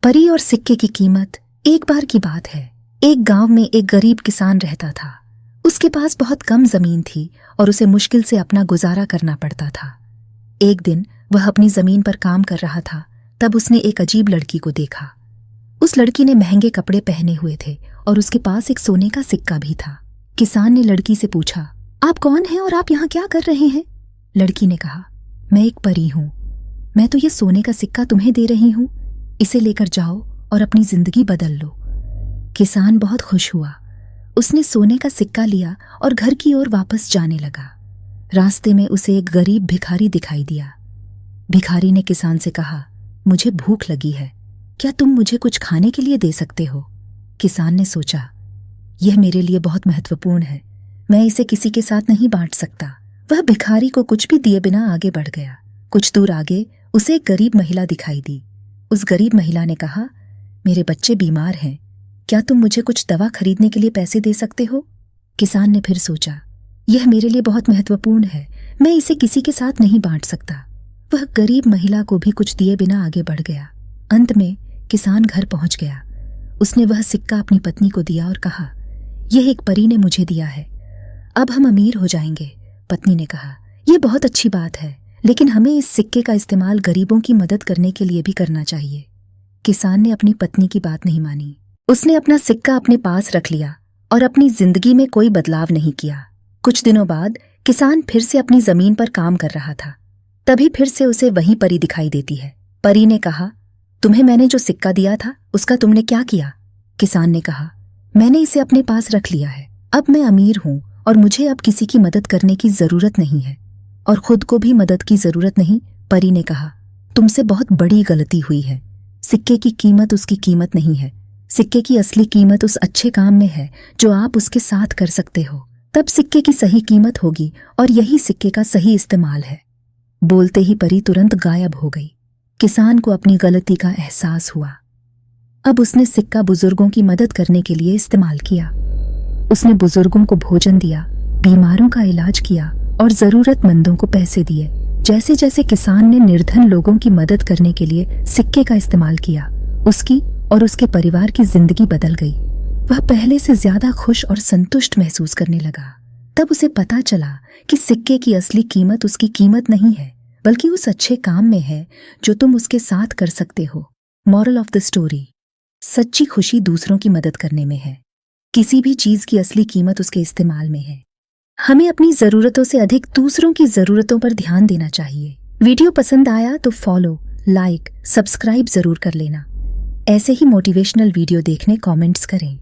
परी और सिक्के की कीमत। एक बार की बात है, एक गांव में एक गरीब किसान रहता था। उसके पास बहुत कम जमीन थी और उसे मुश्किल से अपना गुजारा करना पड़ता था। एक दिन वह अपनी जमीन पर काम कर रहा था, तब उसने एक अजीब लड़की को देखा। उस लड़की ने महंगे कपड़े पहने हुए थे और उसके पास एक सोने का सिक्का भी था। किसान ने लड़की से पूछा, आप कौन हैं और आप यहाँ क्या कर रहे हैं? लड़की ने कहा, मैं एक परी हूँ। मैं तो ये सोने का सिक्का तुम्हें दे रही हूँ, इसे लेकर जाओ और अपनी जिंदगी बदल लो। किसान बहुत खुश हुआ। उसने सोने का सिक्का लिया और घर की ओर वापस जाने लगा। रास्ते में उसे एक गरीब भिखारी दिखाई दिया। भिखारी ने किसान से कहा, मुझे भूख लगी है, क्या तुम मुझे कुछ खाने के लिए दे सकते हो? किसान ने सोचा, यह मेरे लिए बहुत महत्वपूर्ण है, मैं इसे किसी के साथ नहीं बांट सकता। वह भिखारी को कुछ भी दिए बिना आगे बढ़ गया। कुछ दूर आगे उसे एक गरीब महिला दिखाई दी। उस गरीब महिला ने कहा, मेरे बच्चे बीमार हैं, क्या तुम मुझे कुछ दवा खरीदने के लिए पैसे दे सकते हो? किसान ने फिर सोचा, यह मेरे लिए बहुत महत्वपूर्ण है, मैं इसे किसी के साथ नहीं बांट सकता। वह गरीब महिला को भी कुछ दिए बिना आगे बढ़ गया। अंत में किसान घर पहुंच गया। उसने वह सिक्का अपनी पत्नी को दिया और कहा, यह एक परी ने मुझे दिया है, अब हम अमीर हो जाएंगे। पत्नी ने कहा, यह बहुत अच्छी बात है, लेकिन हमें इस सिक्के का इस्तेमाल गरीबों की मदद करने के लिए भी करना चाहिए। किसान ने अपनी पत्नी की बात नहीं मानी। उसने अपना सिक्का अपने पास रख लिया और अपनी जिंदगी में कोई बदलाव नहीं किया। कुछ दिनों बाद किसान फिर से अपनी जमीन पर काम कर रहा था। तभी फिर से उसे वही परी दिखाई देती है। परी ने कहा, तुम्हें मैंने जो सिक्का दिया था उसका तुमने क्या किया? किसान ने कहा, मैंने इसे अपने पास रख लिया है, अब मैं अमीर हूं और मुझे अब किसी की मदद करने की जरूरत नहीं है और खुद को भी मदद की जरूरत नहीं। परी ने कहा, तुमसे बहुत बड़ी गलती हुई है। सिक्के की कीमत उसकी कीमत नहीं है, सिक्के की असली कीमत उस अच्छे काम में है जो आप उसके साथ कर सकते हो। तब सिक्के की सही कीमत होगी और यही सिक्के का सही इस्तेमाल है। बोलते ही परी तुरंत गायब हो गई। किसान को अपनी गलती का एहसास हुआ। अब उसने सिक्का बुजुर्गों की मदद करने के लिए इस्तेमाल किया। उसने बुजुर्गों को भोजन दिया, बीमारों का इलाज किया और जरूरतमंदों को पैसे दिए। जैसे जैसे किसान ने निर्धन लोगों की मदद करने के लिए सिक्के का इस्तेमाल किया, उसकी और उसके परिवार की जिंदगी बदल गई। वह पहले से ज्यादा खुश और संतुष्ट महसूस करने लगा। तब उसे पता चला कि सिक्के की असली कीमत उसकी कीमत नहीं है, बल्कि उस अच्छे काम में है जो तुम उसके साथ कर सकते हो। मॉरल ऑफ द स्टोरी, सच्ची खुशी दूसरों की मदद करने में है। किसी भी चीज की असली कीमत उसके इस्तेमाल में है। हमें अपनी जरूरतों से अधिक दूसरों की जरूरतों पर ध्यान देना चाहिए। वीडियो पसंद आया तो फॉलो, लाइक, सब्सक्राइब जरूर कर लेना। ऐसे ही मोटिवेशनल वीडियो देखने कमेंट्स करें।